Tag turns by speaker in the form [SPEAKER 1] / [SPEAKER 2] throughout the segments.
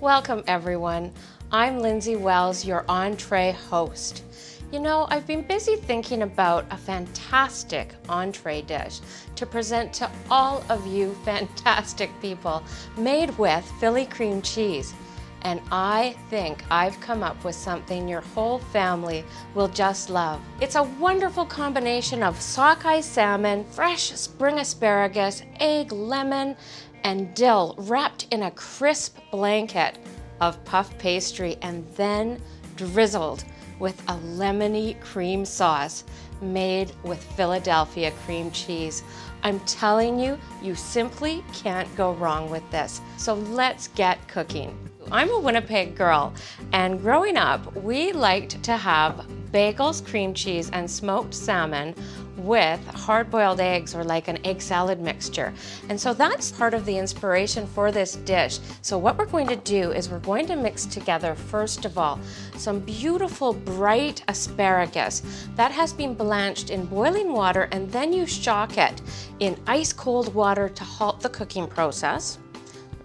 [SPEAKER 1] Welcome everyone. I'm Lindsay Wells, your Entrée host. You know, I've been busy thinking about a fantastic entree dish to present to all of you fantastic people made with Philly cream cheese. And I think I've come up with something your whole family will just love. It's a wonderful combination of sockeye salmon, fresh spring asparagus, egg, lemon, and dill wrapped in a crisp blanket of puff pastry and then drizzled with a lemony cream sauce made with Philadelphia cream cheese. I'm telling you, you simply can't go wrong with this. So let's get cooking. I'm a Winnipeg girl, and growing up, we liked to have bagels, cream cheese, and smoked salmon with hard-boiled eggs or like an egg salad mixture. And so that's part of the inspiration for this dish. So what we're going to do is we're going to mix together, first of all, some beautiful bright asparagus that has been blanched in boiling water, and then you shock it in ice cold water to halt the cooking process.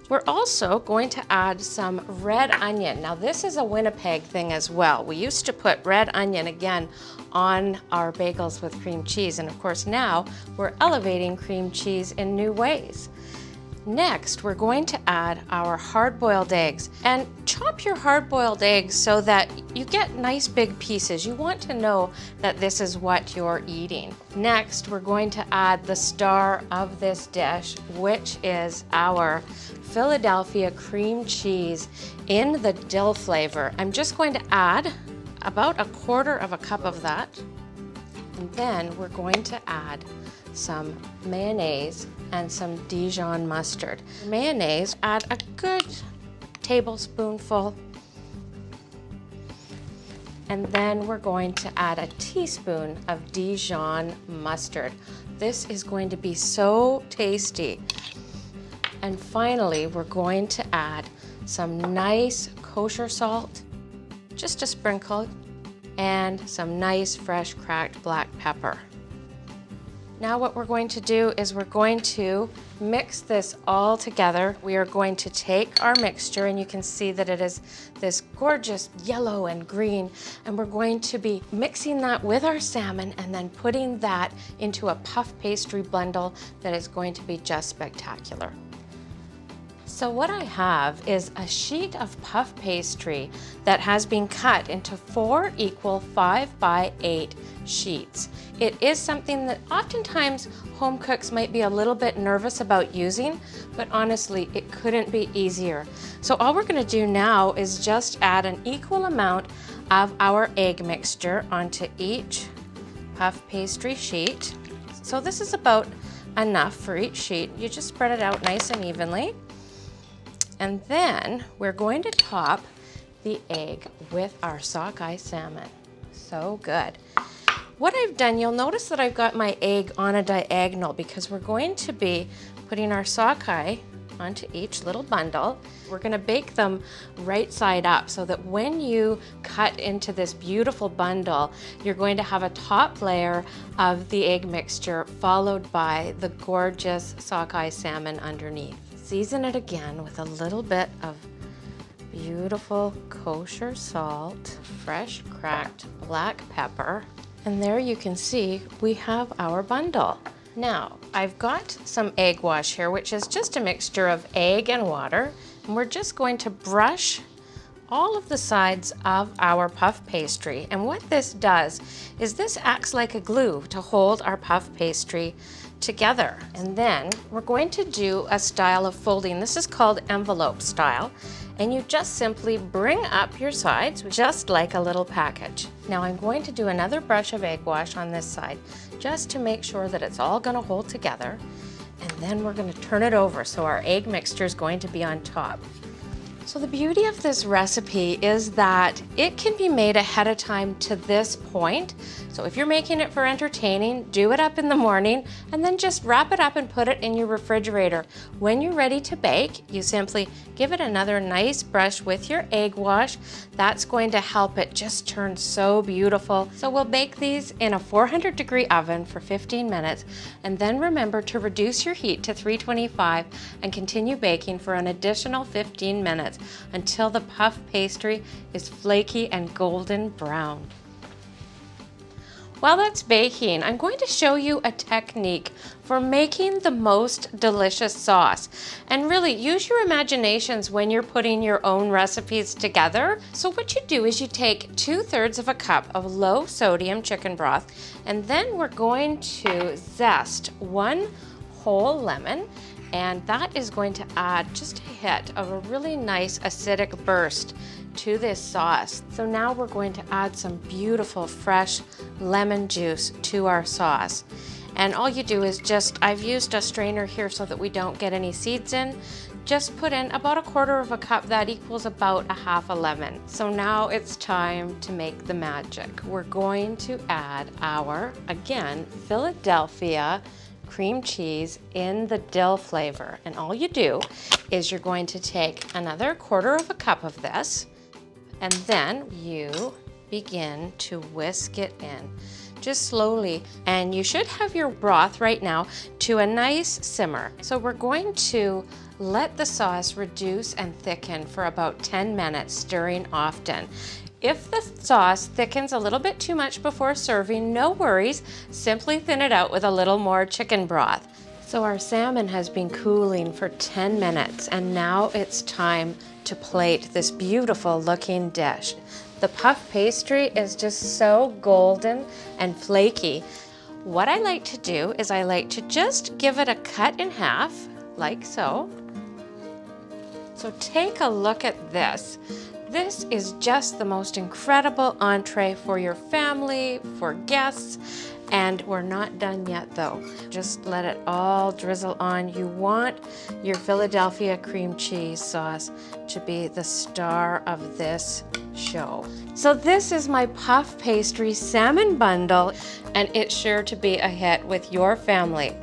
[SPEAKER 1] We're also going to add some red onion. Now this is a Winnipeg thing as well. We used to put red onion again on our bagels with cream cheese, and of course now we're elevating cream cheese in new ways. Next, we're going to add our hard-boiled eggs, and chop your hard-boiled eggs so that you get nice big pieces. You want to know that this is what you're eating. Next, we're going to add the star of this dish, which is our Philadelphia cream cheese in the dill flavor. I'm just going to add about 1/4 cup of that, and then we're going to add some mayonnaise and some Dijon mustard. Mayonnaise, add a good tablespoonful, and then we're going to add a teaspoon of Dijon mustard. This is going to be so tasty. And finally, we're going to add some nice kosher salt, just a sprinkle, and some nice fresh cracked black pepper. Now what we're going to do is we're going to mix this all together. We are going to take our mixture, and you can see that it is this gorgeous yellow and green, and we're going to be mixing that with our salmon and then putting that into a puff pastry bundle that is going to be just spectacular. So what I have is a sheet of puff pastry that has been cut into 4 equal 5 by 8 sheets. It is something that oftentimes home cooks might be a little bit nervous about using, but honestly, it couldn't be easier. So all we're going to do now is just add an equal amount of our egg mixture onto each puff pastry sheet. So this is about enough for each sheet. You just spread it out nice and evenly. And then we're going to top the egg with our sockeye salmon. So good. What I've done, you'll notice that I've got my egg on a diagonal because we're going to be putting our sockeye onto each little bundle. We're going to bake them right side up so that when you cut into this beautiful bundle, you're going to have a top layer of the egg mixture followed by the gorgeous sockeye salmon underneath. Season it again with a little bit of beautiful kosher salt, fresh cracked black pepper, and there you can see we have our bundle. Now, I've got some egg wash here, which is just a mixture of egg and water, and we're just going to brush all of the sides of our puff pastry. And what this does is this acts like a glue to hold our puff pastry together. And then we're going to do a style of folding. This is called envelope style. And you just simply bring up your sides just like a little package. Now I'm going to do another brush of egg wash on this side just to make sure that it's all going to hold together. And then we're going to turn it over so our egg mixture is going to be on top. So the beauty of this recipe is that it can be made ahead of time to this point So if you're making it for entertaining, do it up in the morning and then just wrap it up and put it in your refrigerator. When you're ready to bake, you simply give it another nice brush with your egg wash. That's going to help it just turn so beautiful. So we'll bake these in a 400-degree oven for 15 minutes, and then remember to reduce your heat to 325 and continue baking for an additional 15 minutes until the puff pastry is flaky and golden brown. While that's baking, I'm going to show you a technique for making the most delicious sauce. And really, use your imaginations when you're putting your own recipes together. So what you do is you take 2/3 of a cup of low sodium chicken broth, and then we're going to zest 1 whole lemon, and that is going to add just a hit of a really nice acidic burst to this sauce. So now we're going to add some beautiful fresh lemon juice to our sauce. And all you do is I've used a strainer here so that we don't get any seeds in. Just put in about 1/4 of a cup. That equals about a half a lemon. So now it's time to make the magic. We're going to add our, again, Philadelphia cream cheese in the dill flavor. And all you do is you're going to take another 1/4 of a cup of this, and then you begin to whisk it in, just slowly. And you should have your broth right now to a nice simmer. So we're going to let the sauce reduce and thicken for about 10 minutes, stirring often. If the sauce thickens a little bit too much before serving, no worries, simply thin it out with a little more chicken broth. So our salmon has been cooling for 10 minutes, and now it's time to plate this beautiful looking dish. The puff pastry is just so golden and flaky. What I like to do is I like to just give it a cut in half, like so. So take a look at this. This is just the most incredible entree for your family, for guests, and we're not done yet though. Just let it all drizzle on. You want your Philadelphia cream cheese sauce to be the star of this show. So this is my puff pastry salmon bundle, and it's sure to be a hit with your family.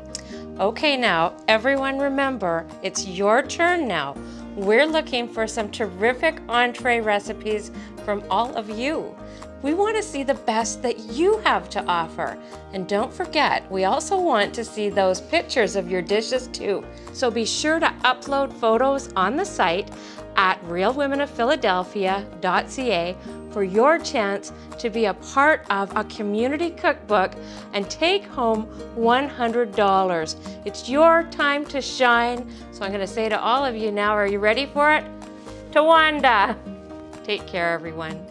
[SPEAKER 1] Okay, now everyone remember, it's your turn now. We're looking for some terrific entree recipes from all of you. We want to see the best that you have to offer. And don't forget, we also want to see those pictures of your dishes too. So be sure to upload photos on the site at realwomenoffphiladelphia.ca for your chance to be a part of a community cookbook and take home $100. It's your time to shine. So I'm going to say to all of you now, are you ready for it? Tawanda! Take care, everyone.